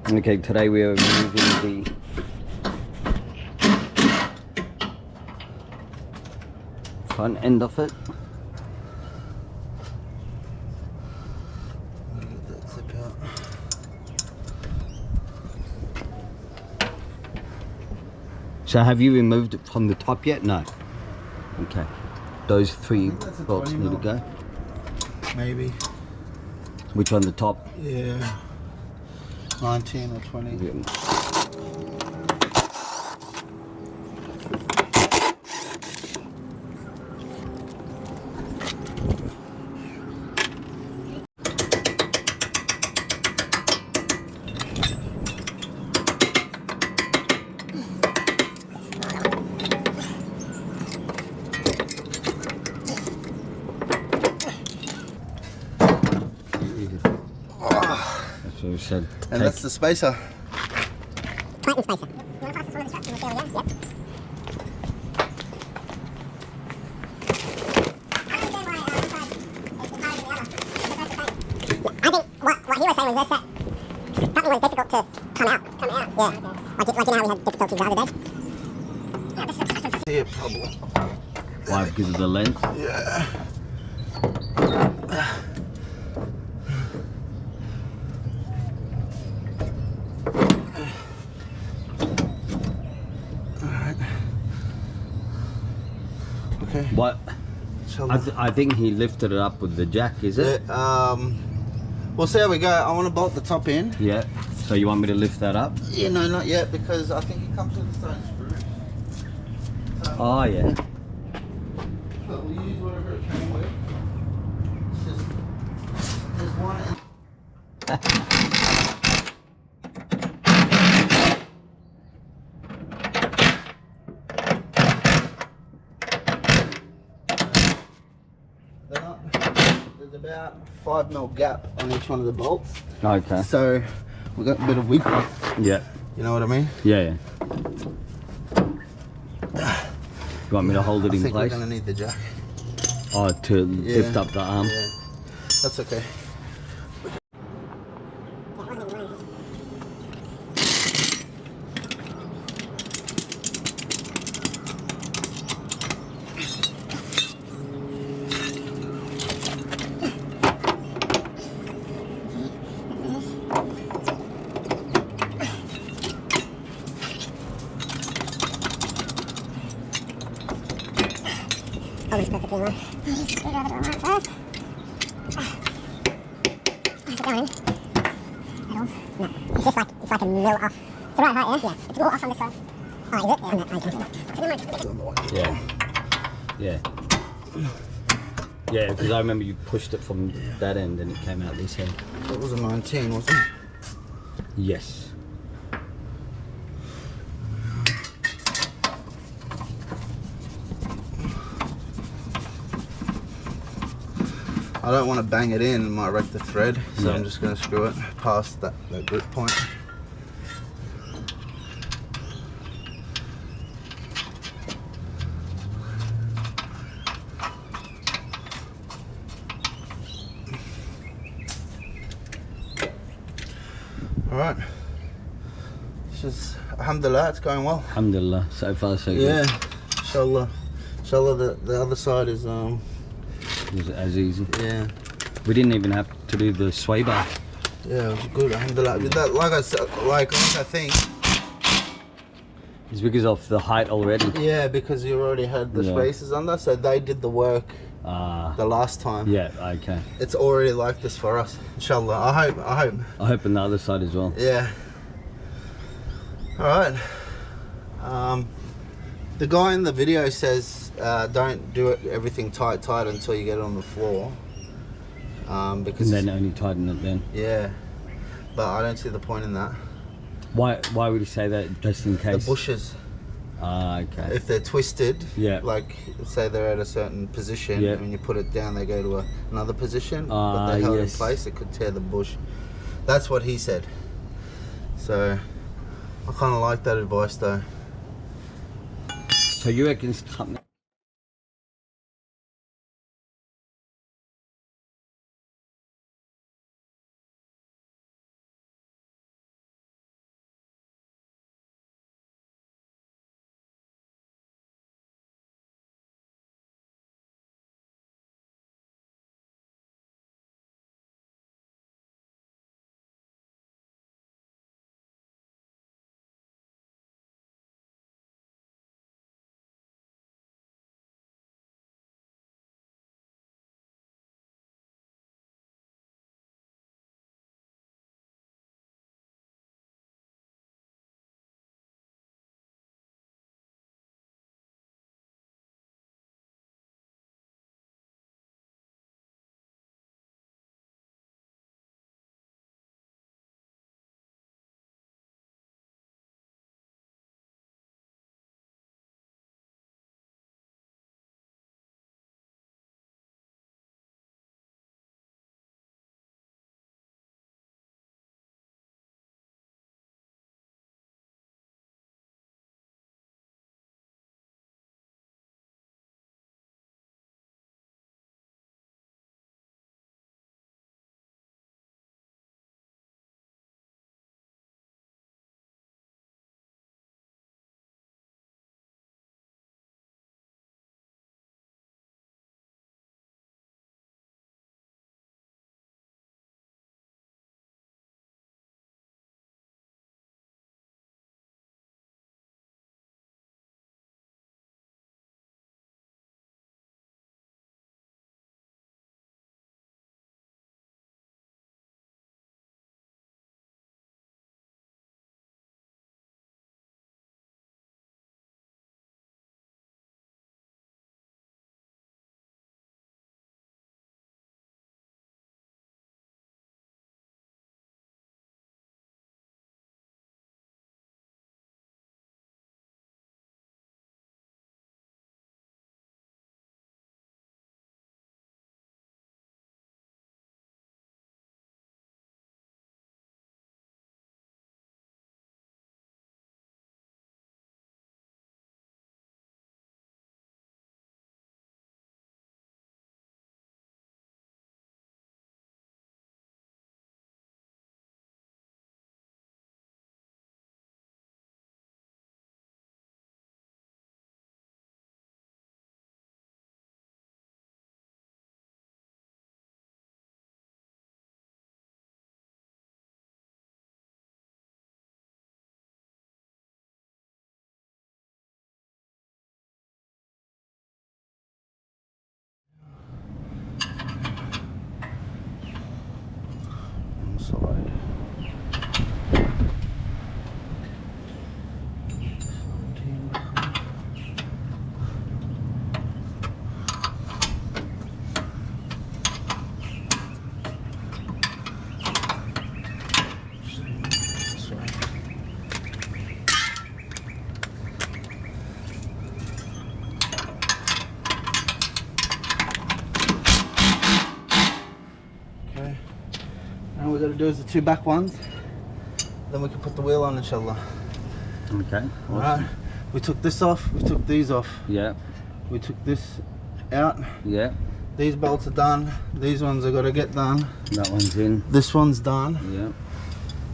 Okay, today we are removing the front end of it. Get that clip out. So have you removed it from the top yet? No. Okay. Those three that's a bolts 20 need to mil. go. Maybe. Which on the top? Yeah. 19 or 20. Yeah. That's what we said. And that's the spacer. Tighten spacer. You want to pass this one of the straps? There we go. Yep. I think what he was saying was this, that something was difficult to come out. Yeah. Like you know how we had difficulties the other day? Yeah, this is a See a problem. Why? Because of the length? Yeah. Alright. Okay. What? Inshallah. I think he lifted it up with the jack, is it? We'll see how we go. I want to bolt the top in. Yeah. So you want me to lift that up? Yeah, no, not yet, because I think it comes with the stone screws. So, Oh, yeah. but we'll use whatever it came with. It's just, there's one. There's about 5 mil gap on each one of the bolts. Okay. So we've got a bit of wiggle. Yeah. You know what I mean? Yeah, yeah. You want me to hold it I in think place? we're going to need the jack. Oh, to lift up the arm? Yeah. That's okay. almost perfectly in line. Screwdriver to align first. How's it going? At all? No. It's just like, it's like a mil off. It's the right height, yeah? Yeah. It's a little off on this side. Oh, is it? Yeah, no, okay. Yeah. Yeah. Yeah, because I remember you pushed it from that end and it came out this end. That was a 19, wasn't it? Yes. I don't want to bang it in, it might wreck the thread, so Yeah. I'm just going to screw it past that grip point. Alright, it's just, alhamdulillah, it's going well. Alhamdulillah, so far so good. Yeah, inshallah. Inshallah the other side is, Was it as easy? yeah. We didn't even have to do the sway bar. Yeah, it was good, alhamdulillah. That, like I said, like I think, It's because of the height already. yeah, because you already had the Yeah. spacers under, so they did the work the last time. Yeah, okay. It's already like this for us, inshallah. I hope. I hope on the other side as well. Yeah. Alright. The guy in the video says don't do everything tight until you get it on the floor. Because And then only tighten it then. yeah. But I don't see the point in that. Why would you say that, just in The case? bushes, Ah, okay. if they're twisted, Yeah. like say they're at a certain position, Yeah. and when you put it down they go to another position, but Ah, they're held yes. in place, it could tear the bush. That's what he said. So I kind of like that advice though. So you reckon it's coming? we got to do is the 2 back ones. Then we can put the wheel on, inshallah. Okay. Awesome. Alright. We took this off. We took these off. Yeah. We took this out. Yeah. These bolts are done. These ones are got to get done. That one's in. This one's done. Yeah.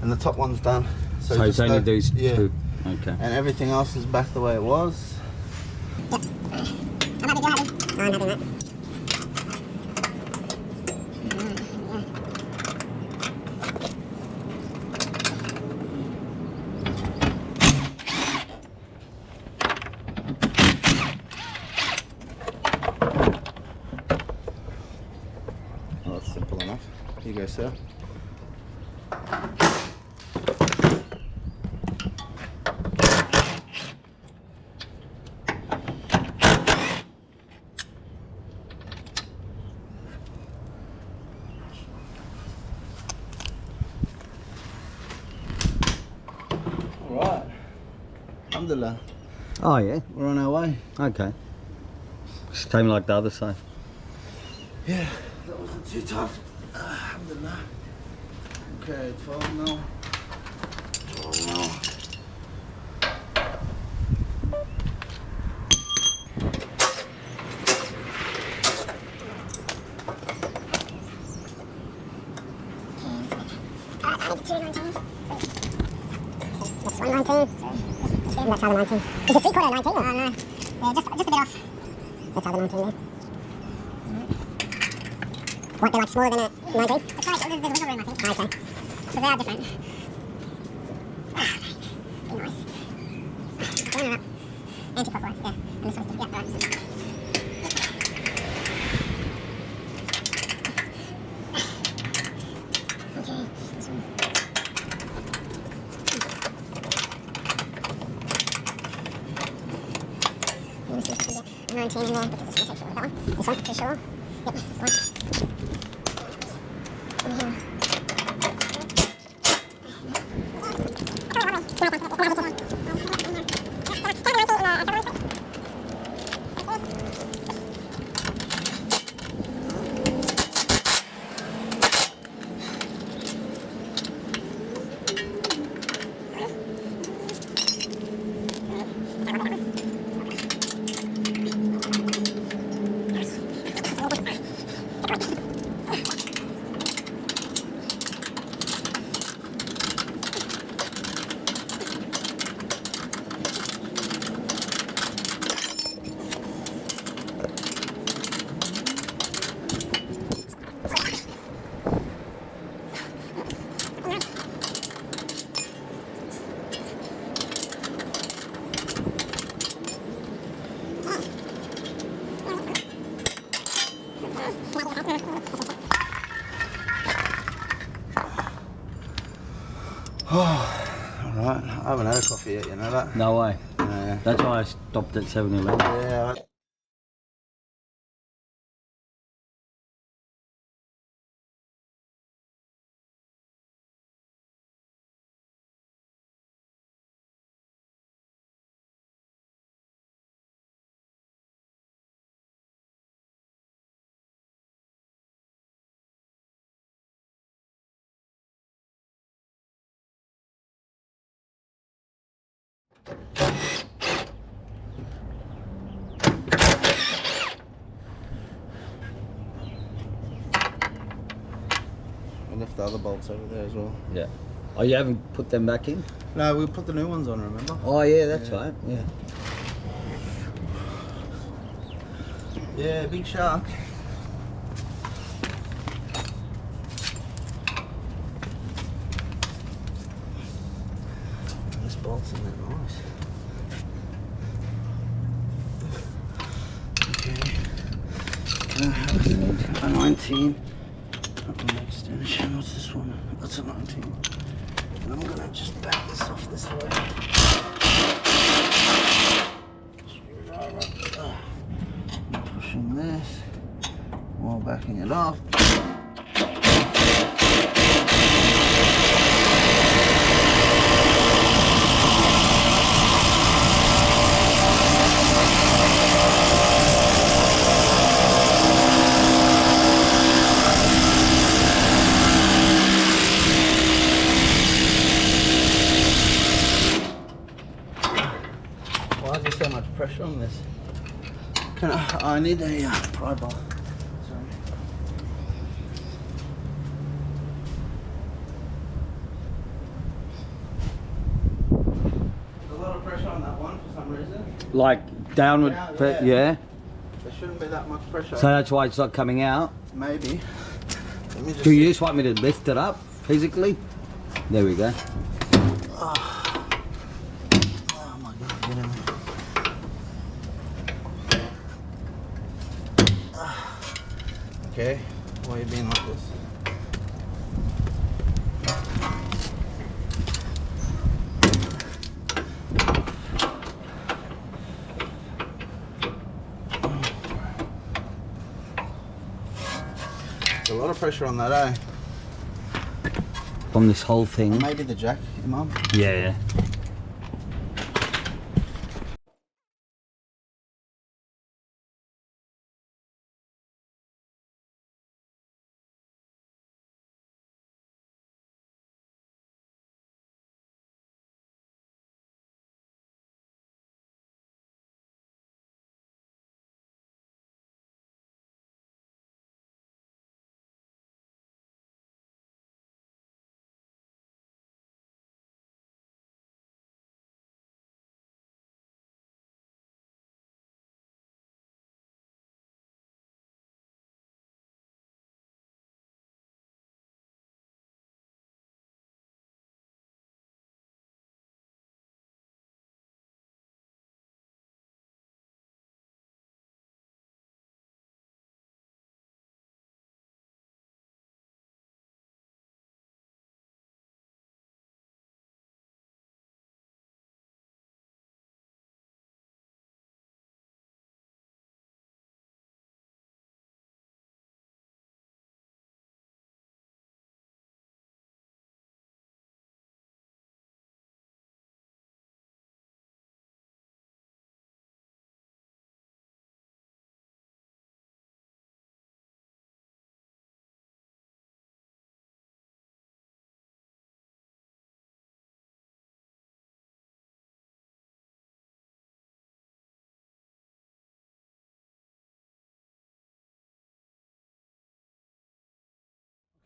And the top one's done. So it's only these 2. Okay. And everything else is back the way it was. Yep. I'm happy, you're happy. Oh, I'm happy, mate. Well, that's simple enough. Here you go, sir. Alright. Alhamdulillah. Oh yeah. We're on our way. Okay. Just came like the other side. Yeah, that wasn't too tough. Alhamdulillah. Okay, 12 mil. 12 mil. That's 119. That's how the 19. Is it 3/4 19 or? No. Yeah, just a bit off. That's how the 19 there. What, they're like smaller than a 19? It's like, there's wiggle room, I think. Okay. So they are different. Be nice. No. Anti-clockwise, yeah. And this one's different. Yeah, right. Okay, this one. Let me see if I can get 19 in there because it's going to take sure. That one? This one, for sure. Yep, this one. Alright, I haven't had a coffee yet, you know that? No way. Yeah. That's why I stopped at 7-Eleven. Yeah. We left the other bolts over there as well. Yeah. Oh, you haven't put them back in? No, we put the new ones on, remember? Oh yeah, that's right. Yeah. Yeah, big shark. This bolt's in there nice. Okay. A 19. Extension. What's this one? That's a 19. And I'm gonna just back this off this way. Pushing this while backing it off. pressure on this. I need a pry bar. Sorry. There's a lot of pressure on that one for some reason. Like downward, Yeah. yeah. There shouldn't be that much pressure. So that's why it's not coming out. Maybe. Let me just Do you see. just want me to lift it up physically? There we go. Oh my god, get in there. Okay, why are you being like this? There's a lot of pressure on that, eh? On this whole thing. Maybe the jack, Mum. Yeah.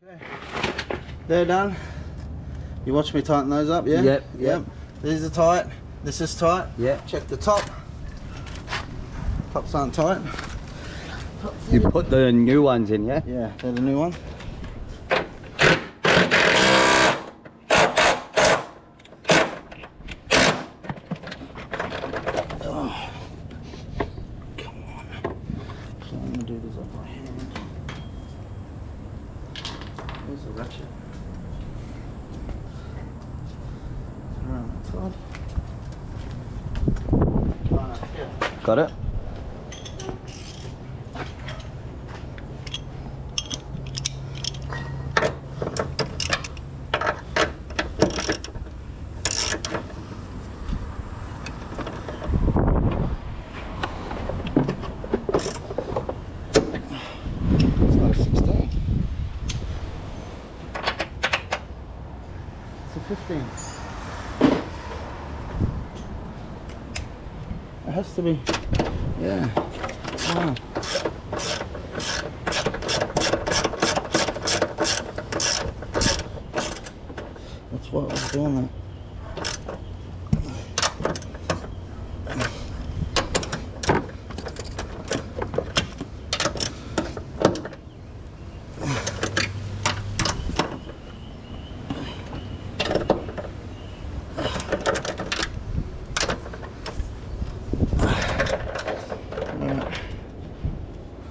Okay, they're done. You watch me tighten those up, yeah? Yep. These are tight. This is tight. Yeah. Check the top. Tops aren't tight. You put the new ones in, yeah? Yeah, they're the new one. Oh, come on. So I'm gonna do this off my hand. There's the ratchet. Around that side. Yeah. Got it? It's not a 16. It's a 15. It has to be. Yeah. Wow. That's what I was doing that.